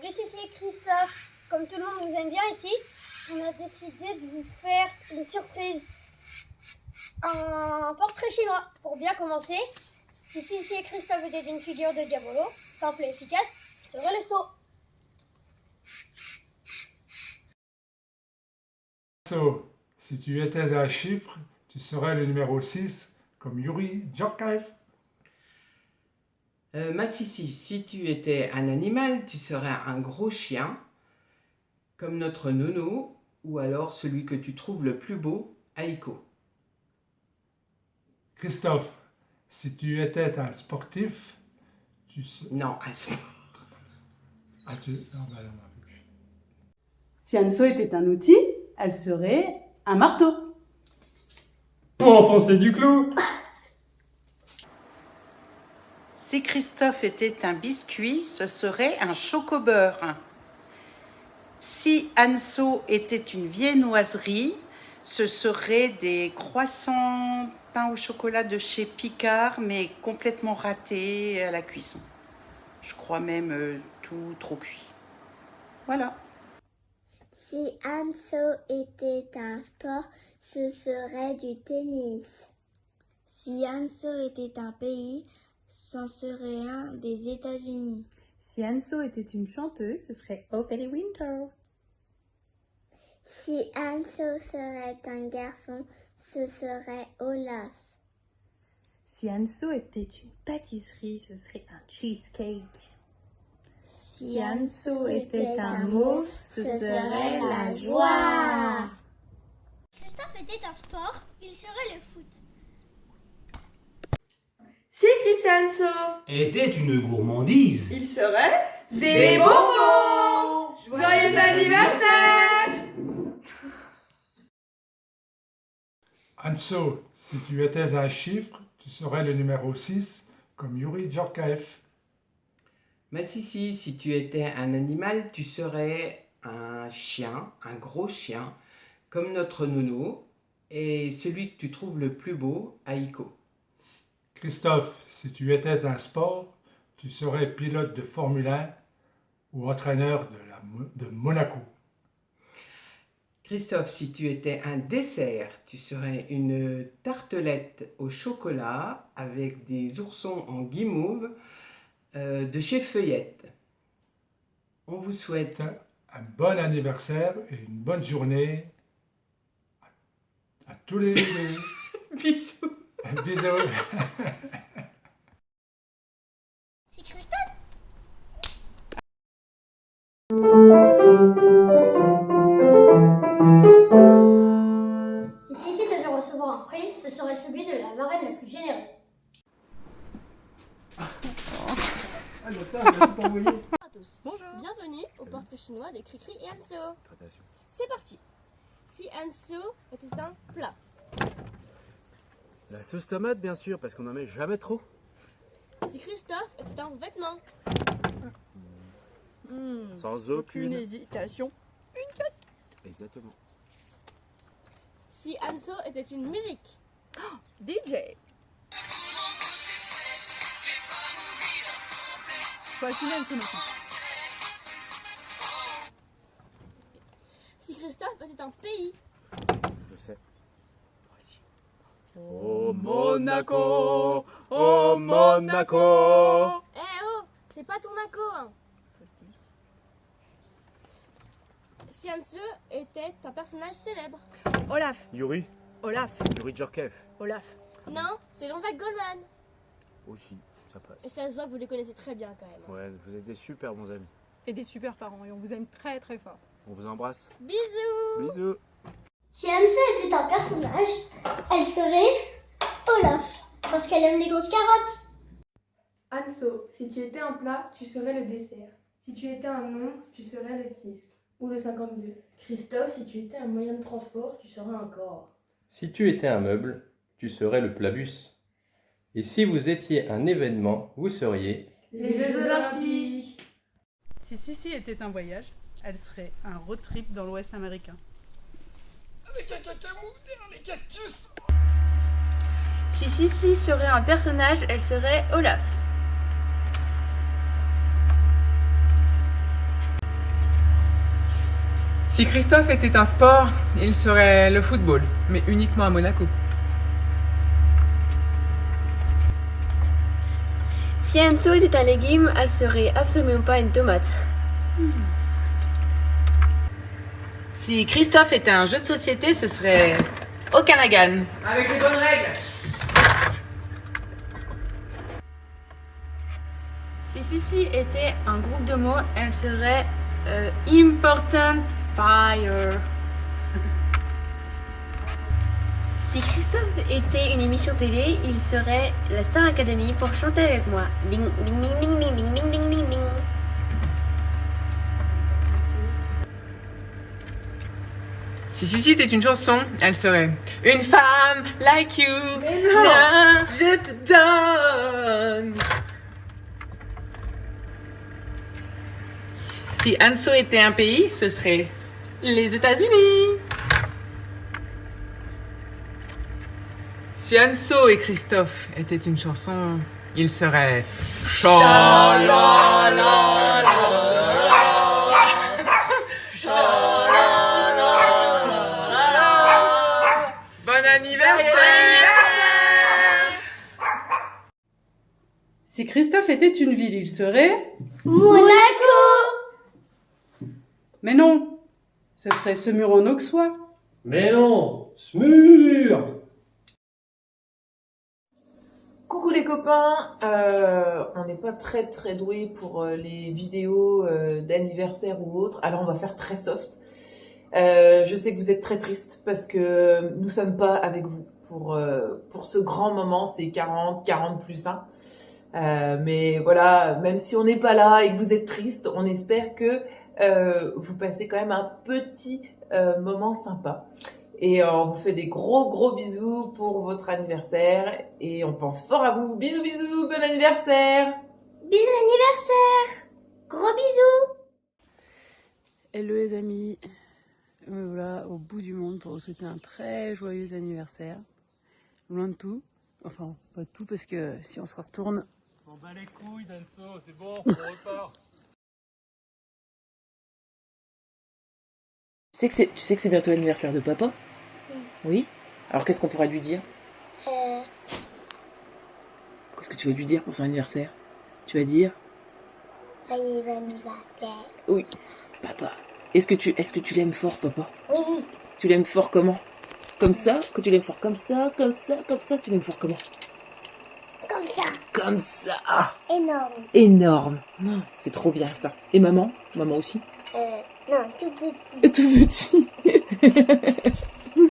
Ici c'est Christophe. Comme tout le monde nous aime bien ici, on a décidé de vous faire une surprise. Un portrait chinois pour bien commencer. Si Christophe était une figure de Diabolo, simple et efficace, ce serait le saut. Si tu étais un chiffre, tu serais le numéro 6, comme Yuri Djorkaeff. Massissi, si tu étais un animal, tu serais un gros chien, comme notre Nono, ou alors celui que tu trouves le plus beau, Aiko. Christophe, si tu étais un sportif, tu serais... Non, un sport. Ah, tu... Ah, bah non, bah, oui. Si Anso était un outil, elle serait un marteau. Pour enfoncer du clou. Si Christophe était un biscuit, ce serait un chocobeurre. Si Anso était une viennoiserie, ce serait des croissants pain au chocolat de chez Picard, mais complètement ratés à la cuisson. Je crois même tout trop cuit. Voilà. Si Anso était un sport, ce serait du tennis. Si Anso était un pays, c'en serait un des États-Unis. Si Anso était une chanteuse, ce serait Ophélie Winter. Si Anso serait un garçon, ce serait Olaf. Si Anso était une pâtisserie, ce serait un cheesecake. Si Anso était un mot, ce serait la joie. Christophe était un sport, il serait le foot. Si Chris Anso Était une gourmandise. il serait des bonbons. Joyeux anniversaire! Anso, si tu étais un chiffre, tu serais le numéro 6, comme Yuri Djorkaeff. Massissi, si tu étais un animal, tu serais un chien, un gros chien, comme notre Nono, et celui que tu trouves le plus beau, Aiko. Christophe, si tu étais un sport, tu serais pilote de Formule 1 ou entraîneur de Monaco. Christophe, si tu étais un dessert, tu serais une tartelette au chocolat avec des oursons en guimauve de chez Feuillette. On vous souhaite Un bon anniversaire et une bonne journée à tous les deux. bisous. Bisous. C'est Christophe. Si devait recevoir un prix, ce serait celui de la marraine la plus généreuse. À tous. Bonjour. Bienvenue au portrait chinois de Cricri et Anso. C'est parti. Si Anso était un plat. La sauce tomate, bien sûr, parce qu'on n'en met jamais trop. Si Christophe était un vêtement. Sans aucune hésitation. Exactement. Si Anso était une musique. DJ. Si Christophe était un pays. Je sais. Oh Monaco, oh Monaco. Eh oh, c'est pas ton Naco, hein. Si Anso était un personnage célèbre. Olaf. Yuri, Olaf. Yuri Djorkaeff. Olaf. Non, c'est Jean-Jacques Goldman. Aussi, ça passe. Et ça se voit que vous les connaissez très bien quand même. Ouais, vous êtes des super bons amis. Et des super parents. Et on vous aime très très fort. On vous embrasse. Bisous. Bisous. Si Anso était un personnage, elle serait Olaf, parce qu'elle aime les grosses carottes. Anso, si tu étais un plat, tu serais le dessert. Si tu étais un nombre, tu serais le 6 ou le 52. Christophe, si tu étais un moyen de transport, tu serais un corps. Si tu étais un meuble, tu serais le plabus. Et si vous étiez un événement, vous seriez... Les Jeux Olympiques. Si Sissi était un voyage, elle serait un road trip dans l'Ouest américain. Avec un cacamou derrière les cactus. Si Sissi serait un personnage, elle serait Olaf. Si Christophe était un sport, il serait le football, mais uniquement à Monaco. Si Anso était un légume, elle serait absolument pas une tomate. Si Christophe était un jeu de société, ce serait Okanagan. Avec les bonnes règles. Si Sissi était un groupe de mots, elle serait Important Fire. Si Christophe était une émission télé, il serait la Star Academy pour chanter avec moi. Ding, ding, ding, ding, ding, ding, ding, ding, ding, ding. Si Sissi était une chanson, elle serait Une femme like you. Mais non, je te donne. Si Anso était un pays, ce serait les États-Unis. Si Anso et Christophe étaient une chanson, ils seraient Bon anniversaire! Si Christophe était une ville, il serait... Monaco. Mais non, ce serait Semur en Auxois. Mais non, Smur. Coucou les copains, on n'est pas très doués pour les vidéos d'anniversaire ou autres, alors on va faire très soft. Je sais que vous êtes très tristes parce que nous sommes pas avec vous pour ce grand moment, c'est 40 plus 1. Mais voilà, même si on n'est pas là et que vous êtes tristes, on espère que vous passez quand même un petit moment sympa. Et on vous fait des gros bisous pour votre anniversaire et on pense fort à vous. Bisous, bon anniversaire! Bisous anniversaire. Gros bisous. Hello les amis, me voilà au bout du monde pour vous souhaiter un très joyeux anniversaire. Loin de tout, enfin pas de tout parce que si on se retourne... On bat les couilles Danso, c'est bon, on repart. Tu sais que c'est bientôt l'anniversaire de papa? Oui. Alors qu'est-ce qu'on pourrait lui dire? Qu'est-ce que tu vas lui dire pour son anniversaire? Tu vas dire? Joyeux anniversaire. Oui. Papa. Est-ce que tu l'aimes fort, papa? Oui. Tu l'aimes fort comment? Comme ça? Que tu l'aimes fort comme ça, tu l'aimes fort comment? Comme ça. Comme ça. Ah. Énorme. Énorme. C'est trop bien ça. Et maman? Maman aussi? Non, tout petit. Tout petit.